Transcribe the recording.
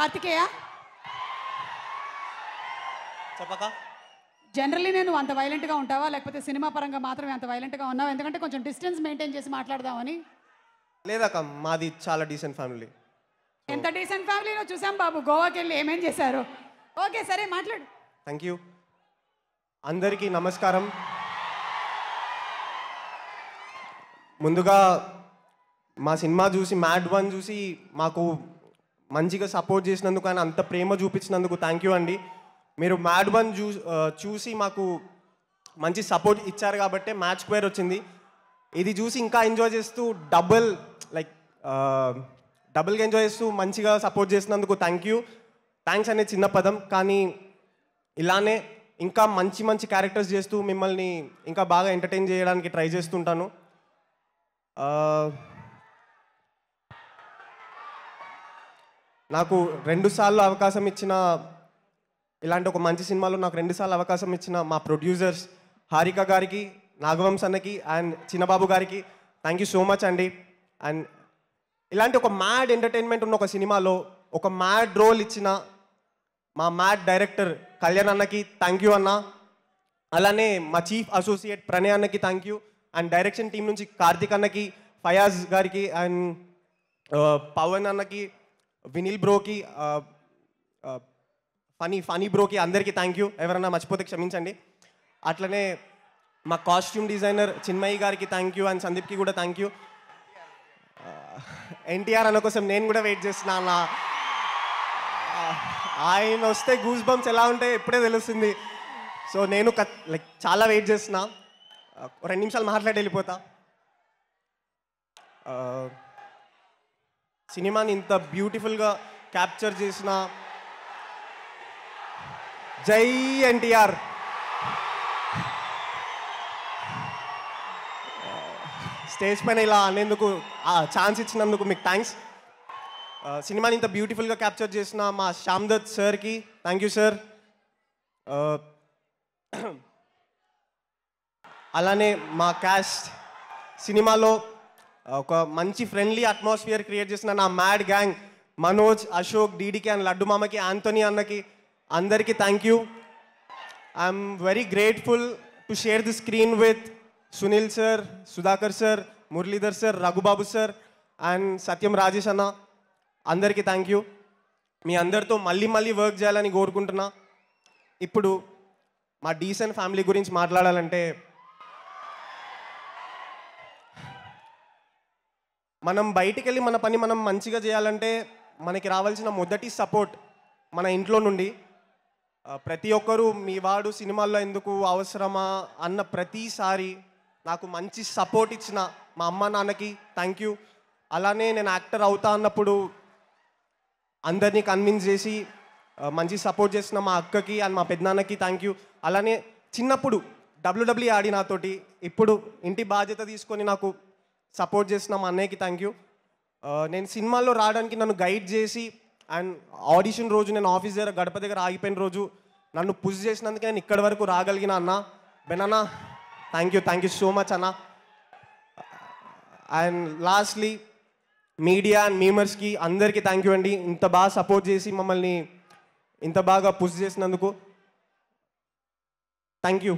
కార్తికేయ చెప్పక జనరల్లీ నేను అంత వైలెంట్గా ఉంటావా లేకపోతే సినిమా పరంగా మాత్రమే అంత వైలెంట్గా ఉన్నావా? ఎందుకంటే కొంచెం డిస్టెన్స్ మెయింటైన్ చేసి మాట్లాడదామని. లేదక్క, మాది చాలా డీసెంట్ ఫ్యామిలీ. ఎంత డీసెంట్ ఫ్యామిలీలో చూసాం బాబు, గోవాకి వెళ్ళి ఏమేం చేశారు. ఓకే సరే మాట్లాడు. Thank you. అందరికీ నమస్కారం. ముందుగా మా సినిమా చూసి మ్యాడ్ 1 చూసి మాకు మంచిగా సపోర్ట్ చేసినందుకు ఆయన అంత ప్రేమ చూపించినందుకు థ్యాంక్ యూ అండి. మీరు మ్యాడ్ 1 చూసి మాకు మంచి సపోర్ట్ ఇచ్చారు కాబట్టి మ్యాచ్ స్క్వేర్ వచ్చింది. ఇది చూసి ఇంకా ఎంజాయ్ చేస్తూ డబుల్గా ఎంజాయ్ చేస్తూ మంచిగా సపోర్ట్ చేసినందుకు థ్యాంక్ యూ. థ్యాంక్స్ అనే చిన్న పదం, కానీ ఇలానే ఇంకా మంచి మంచి క్యారెక్టర్స్ చేస్తూ మిమ్మల్ని ఇంకా బాగా ఎంటర్టైన్ చేయడానికి ట్రై చేస్తుంటాను. నాకు 2 సార్లు అవకాశం ఇచ్చిన, ఇలాంటి ఒక మంచి సినిమాలో నాకు 2 సార్లు అవకాశం ఇచ్చిన మా ప్రొడ్యూసర్స్ హారిక గారికి, నాగవంశ్ అన్నకి అండ్ చిన్నబాబు గారికి థ్యాంక్ యూ సో మచ్ అండి. అండ్ ఇలాంటి ఒక మ్యాడ్ ఎంటర్టైన్మెంట్ ఉన్న ఒక సినిమాలో ఒక మ్యాడ్ రోల్ ఇచ్చిన మా మ్యాడ్ డైరెక్టర్ కళ్యాణ్ అన్నకి థ్యాంక్ యూ అన్న. అలానే మా చీఫ్ అసోసియేట్ ప్రణయ్ అన్నకి thank you. And direction team నుంచి కార్తిక్ అన్నకి, ఫయాజ్ గారికి అండ్ పవన్ అన్నకి, వినిల్ బ్రోకి, ఫనీ బ్రోకి అందరికీ థ్యాంక్ యూ. ఎవరన్నా మర్చిపోతే క్షమించండి. అట్లనే మా కాస్ట్యూమ్ డిజైనర్ చిన్మయి గారికి థ్యాంక్ యూ అండ్ సందీప్కి కూడా థ్యాంక్ యూ. ఎన్టీఆర్ అన్న కోసం నేను కూడా వెయిట్ చేస్తున్నా. ఆయన వస్తే గూస్ బంప్స్ ఎలా ఉంటాయో ఇప్పుడే తెలుస్తుంది. సో నేను చాలా వెయిట్ చేస్తున్నా. 2 నిమిషాలు మాట్లాడి వెళ్ళిపోతా. సినిమాని ఇంత బ్యూటిఫుల్గా క్యాప్చర్ చేసిన జై ఎన్టీఆర్. స్టేజ్ పైన ఇలా అనేందుకు ఛాన్స్ ఇచ్చినందుకు మీకు థ్యాంక్స్. సినిమాని ఇంత బ్యూటిఫుల్గా క్యాప్చర్ చేసిన మా శ్యామ్ దత్ సార్కి థ్యాంక్ యూ సార్. అలానే మా క్యాస్ట్ సినిమాలో ఒక మంచి ఫ్రెండ్లీ అట్మాస్ఫియర్ క్రియేట్ చేసిన నా మ్యాడ్ గ్యాంగ్ మనోజ్, అశోక్, డీడీకి అండ్ లడ్డు మామకి, ఆంటోనీ అన్నకి అందరికీ thank you. I'm very grateful to share the screen with Sunil sir, Sudhakar sir, Muralidhar sir, Raghubabu sir and Satyam Rajesh అన్న. అందరికీ థ్యాంక్ యూ. మీ అందరితో మళ్ళీ మళ్ళీ వర్క్ చేయాలని కోరుకుంటున్నా. ఇప్పుడు మా డీసెంట్ ఫ్యామిలీ గురించి మాట్లాడాలంటే, మనం బయటికి వెళ్ళి మన పని మనం మంచిగా చేయాలంటే మనకి రావాల్సిన మొదటి సపోర్ట్ మన ఇంట్లో నుండి. ప్రతి ఒక్కరూ మీ వాడు సినిమాల్లో ఎందుకు అవసరమా అన్న ప్రతిసారి నాకు మంచి సపోర్ట్ ఇచ్చిన మా అమ్మ నాన్నకి థ్యాంక్ యూ. అలానే నేను యాక్టర్ అవుతా అన్నప్పుడు అందరినీ కన్విన్స్ చేసి మంచి సపోర్ట్ చేసిన మా అక్కకి అండ్ మా పెద్దనాన్నకి థ్యాంక్ యూ. అలానే చిన్నప్పుడు WWE ఆడి నాతోటి ఇప్పుడు ఇంటి బాధ్యత తీసుకొని నాకు సపోర్ట్ చేసిన మా అన్నయ్యకి థ్యాంక్ యూ. నేను సినిమాల్లో రావడానికి నన్ను గైడ్ చేసి అండ్ ఆడిషన్ రోజు నేను ఆఫీస్ దగ్గర గడప దగ్గర ఆగిపోయిన రోజు నన్ను పుష్ చేసినందుకే నేను ఇక్కడి వరకు రాగలిగిన అన్న బెనన్నా థ్యాంక్ యూ సో మచ్ అన్న. అండ్ లాస్ట్లీ మీడియా అండ్ మీమర్స్కి అందరికీ థ్యాంక్ యూ అండి. ఇంత బాగా సపోర్ట్ చేసి మమ్మల్ని ఇంత బాగా పుష్ చేసినందుకు థ్యాంక్ యూ.